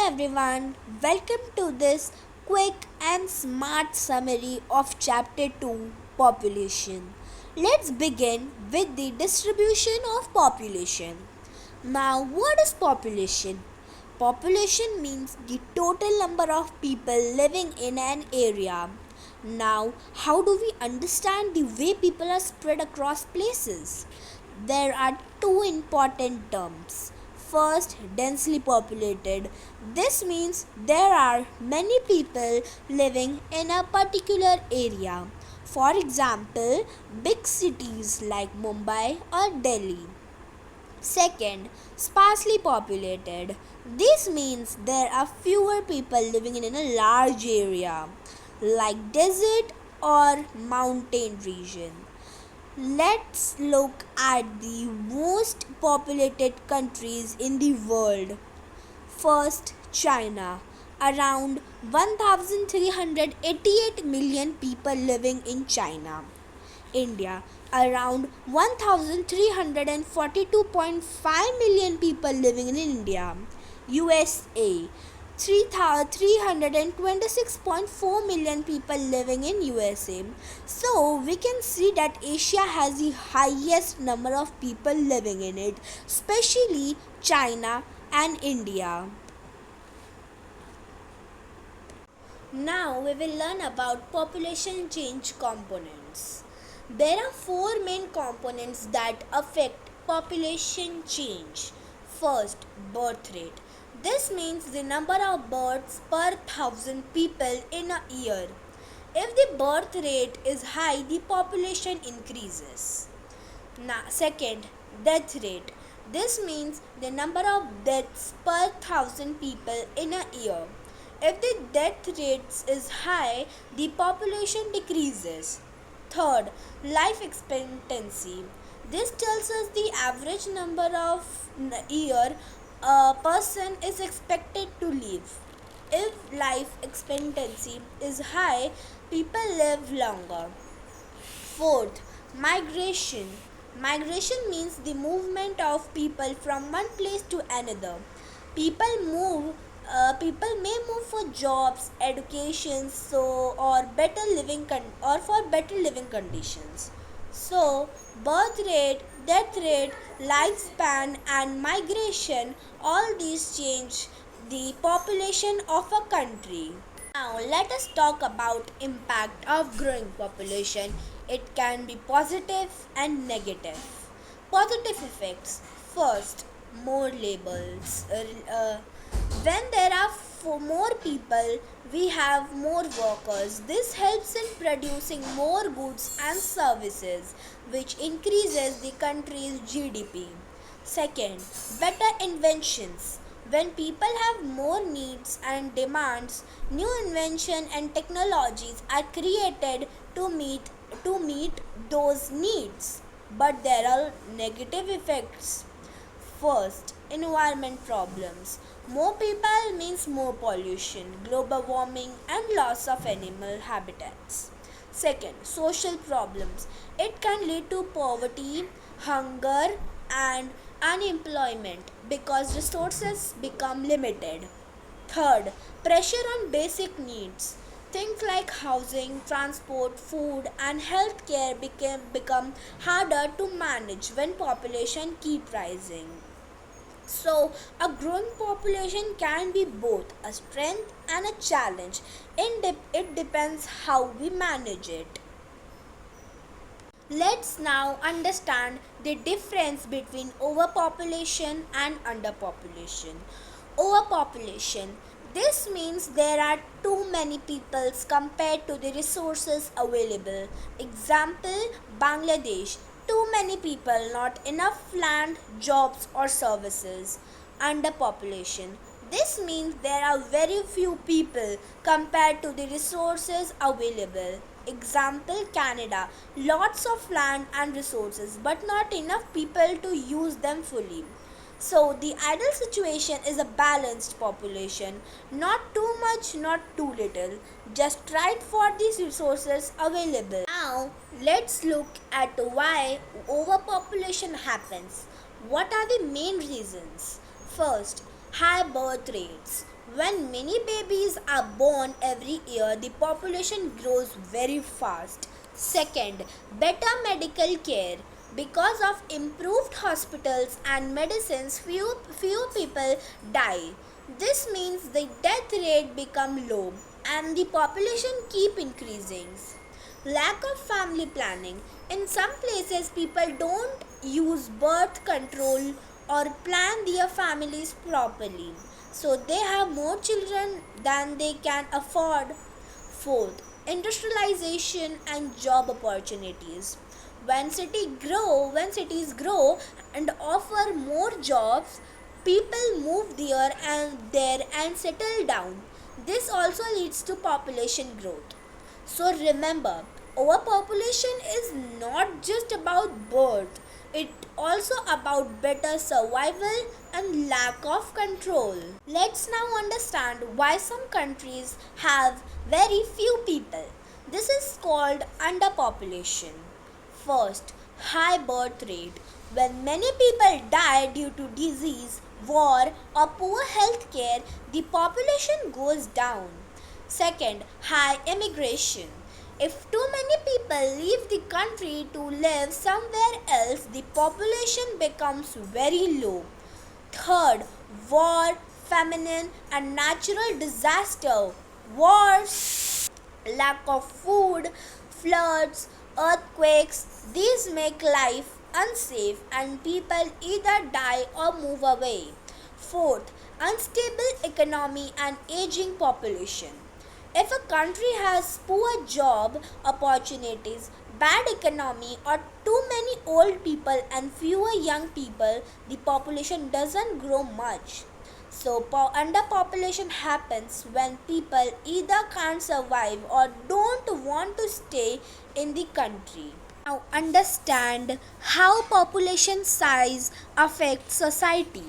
everyone, welcome to this quick and smart summary of Chapter 2 Population. Let's begin with the distribution of population. Now, what is population? Population means the total number of people living in an area. Now, how do we understand the way people are spread across places? There are two important terms. First, densely populated. This means there are many people living in a particular area. For example, big cities like Mumbai or Delhi. Second, sparsely populated. This means there are fewer people living in a large area, like desert or mountain region. Let's look at the most populated countries in the world. First, China. Around 1388 million people living in China. India. Around 1342.5 million people living in India. USA. 326.4 million people living in USA. So we can see that Asia has the highest number of people living in it, especially China and India. Now we will learn about population change components. There are four main components that affect population change. First, birth rate. This means the number of births per thousand people in a year. If the birth rate is high, the population increases. Now, second, death rate. This means the number of deaths per thousand people in a year. If the death rate is high, the population decreases. Third, life expectancy. This tells us the average number of year a person is expected to live. If life expectancy is high, people live longer. Fourth, migration. Migration means the movement of people from one place to another. People move People may move for jobs, education, or for better living conditions. So, birth rate, death rate, lifespan, and migration, all these change the population of a country. Now, let us talk about impact of growing population. It can be positive and negative. Positive effects. First, more labels. When there are more people, we have more workers. This helps in producing more goods and services, which increases the country's GDP. Second, better inventions. When people have more needs and demands, new invention and technologies are created to meet those needs. But there are negative effects. First, environment problems. More people means more pollution, global warming, and loss of animal habitats. Second, social problems. It can lead to poverty, hunger, and unemployment because resources become limited. Third, pressure on basic needs. Things like housing, transport, food, and healthcare become harder to manage when population keep rising. So, a growing population can be both a strength and a challenge. It depends how we manage it. Let's now understand the difference between overpopulation and underpopulation. Overpopulation. This means there are too many peoples compared to the resources available. Example, Bangladesh. Too many people, not enough land, jobs or services. Underpopulation. This means there are very few people compared to the resources available. Example, Canada. Lots of land and resources, but not enough people to use them fully. So, the ideal situation is a balanced population, not too much, not too little, just right for these resources available. Now, let's look at why overpopulation happens. What are the main reasons? First, high birth rates. When many babies are born every year, the population grows very fast. Second, better medical care. Because of improved hospitals and medicines, few people die. This means the death rate become low and the population keep increasing. Lack of family planning. In some places, people don't use birth control or plan their families properly. So they have more children than they can afford. Fourth, industrialization and job opportunities. When cities grow and offer more jobs, people move there and settle down. This also leads to population growth. So remember, overpopulation is not just about birth, it also about better survival and lack of control. Let's now understand why some countries have very few people. This is called underpopulation. First, high birth rate. When many people die due to disease, war, or poor health care, the population goes down. Second, high immigration. If too many people leave the country to live somewhere else, the population becomes very low. Third, war, famine, and natural disaster. Wars, lack of food, floods, earthquakes, these make life unsafe and people either die or move away. Fourth, unstable economy and aging population. If a country has poor job opportunities, bad economy, or too many old people and fewer young people, the population doesn't grow much. So, underpopulation happens when people either can't survive or don't want to stay in the country. Now, understand how population size affects society,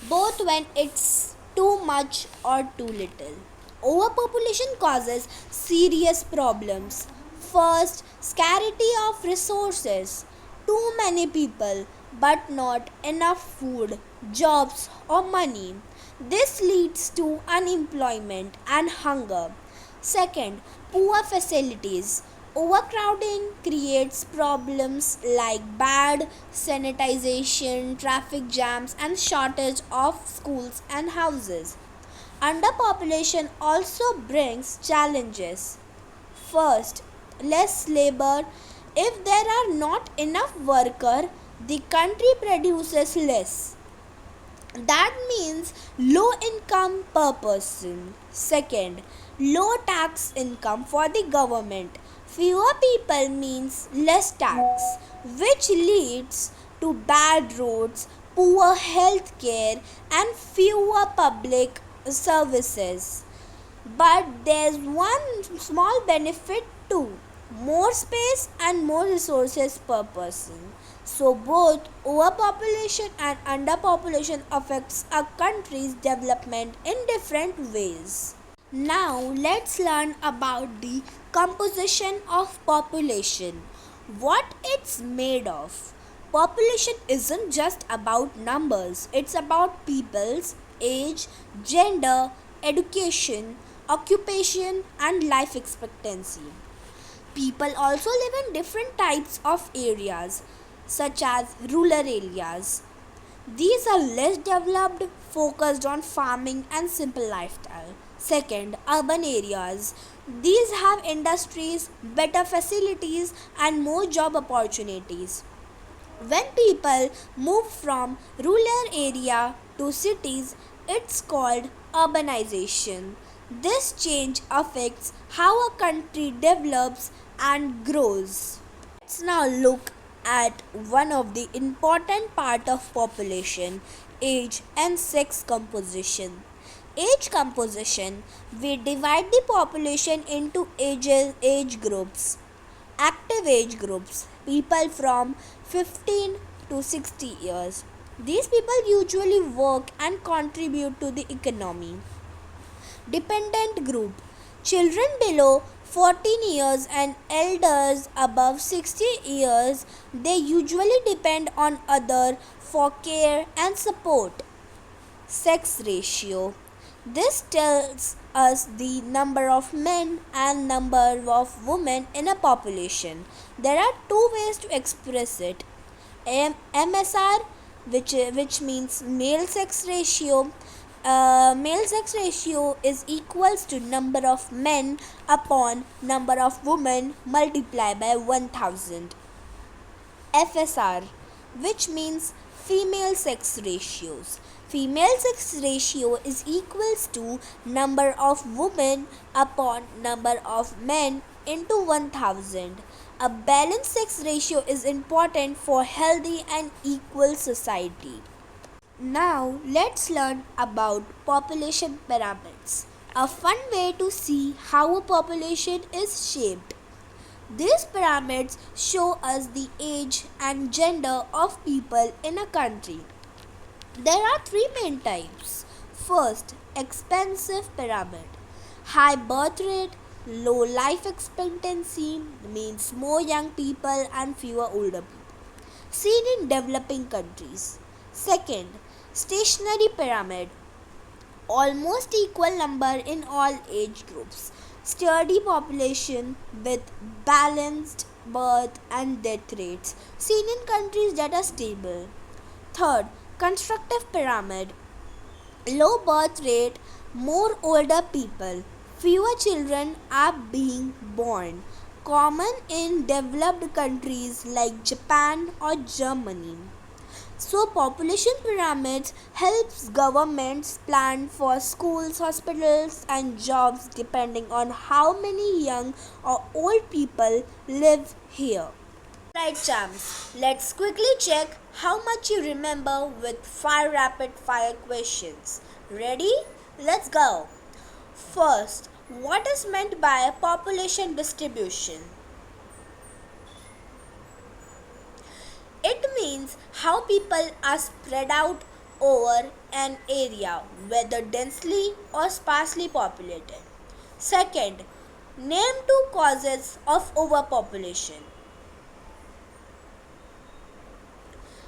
both when it's too much or too little. Overpopulation causes serious problems. First, scarcity of resources. Too many people, but not enough food, jobs, or money. This leads to unemployment and hunger. Second, poor facilities. Overcrowding creates problems like bad sanitization, traffic jams, and shortage of schools and houses. Underpopulation also brings challenges. First, less labor. If there are not enough workers, the country produces less. That means low income per person. Second, low tax income for the government. Fewer people means less tax, which leads to bad roads, poor health care, and fewer public services. But there's one small benefit too: more space and more resources per person. So both overpopulation and underpopulation affects a country's development in different ways. Now let's learn about the composition of population. What it's made of. Population isn't just about numbers, it's about people's age, gender, education, occupation, and life expectancy. People also live in different types of areas, such as rural areas. These are less developed, focused on farming and simple lifestyle. Second, urban areas. These have industries, better facilities, and more job opportunities. When people move from rural area to cities, it's called urbanization. This change affects how a country develops and grows. Let's now look at one of the important part of population, age and sex composition. Age composition, we divide the population into age groups. Active age groups, people from 15 to 60 years. These people usually work and contribute to the economy. Dependent group, children below 14 years and elders above 60 years, they usually depend on other for care and support. Sex ratio, This tells us the number of men and number of women in a population. There are two ways to express it. MSR, which means male sex ratio. Male sex ratio is equals to number of men upon number of women multiplied by 1000. FSR, which means female sex ratios. Female sex ratio is equals to number of women upon number of men into 1000. A balanced sex ratio is important for healthy and equal society. Now let's learn about population pyramids. A fun way to see how a population is shaped. These pyramids show us the age and gender of people in a country. There are three main types. First, expansive pyramid. High birth rate, low life expectancy means more young people and fewer older people. Seen in developing countries. Second, stationary pyramid. Almost equal number in all age groups. Sturdy population with balanced birth and death rates seen in countries that are stable. Third, constructive pyramid. Low birth rate, more older people, fewer children are being born. Common in developed countries like Japan or Germany. So population pyramids helps governments plan for schools, hospitals and jobs depending on how many young or old people live here. Right champs, let's quickly check how much you remember with 5 rapid fire questions. Ready? Let's go. First, what is meant by population distribution? It means how people are spread out over an area, whether densely or sparsely populated. Second, name two causes of overpopulation: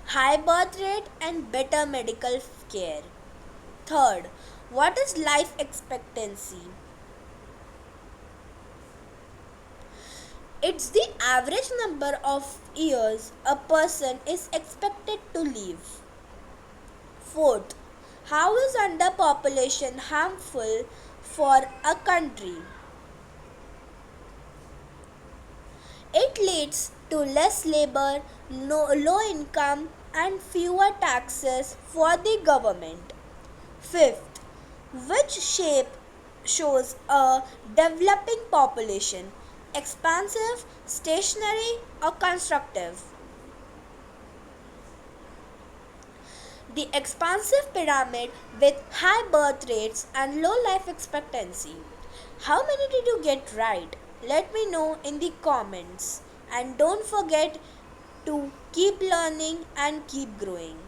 high birth rate and better medical care. Third, what is life expectancy? It's the average number of years a person is expected to live. Fourth, how is underpopulation harmful for a country? It leads to less labor, low income, and fewer taxes for the government. Fifth, which shape shows a developing population? Expansive, stationary, or constructive? The expansive pyramid with high birth rates and low life expectancy. How many did you get right? Let me know in the comments. And don't forget to keep learning and keep growing.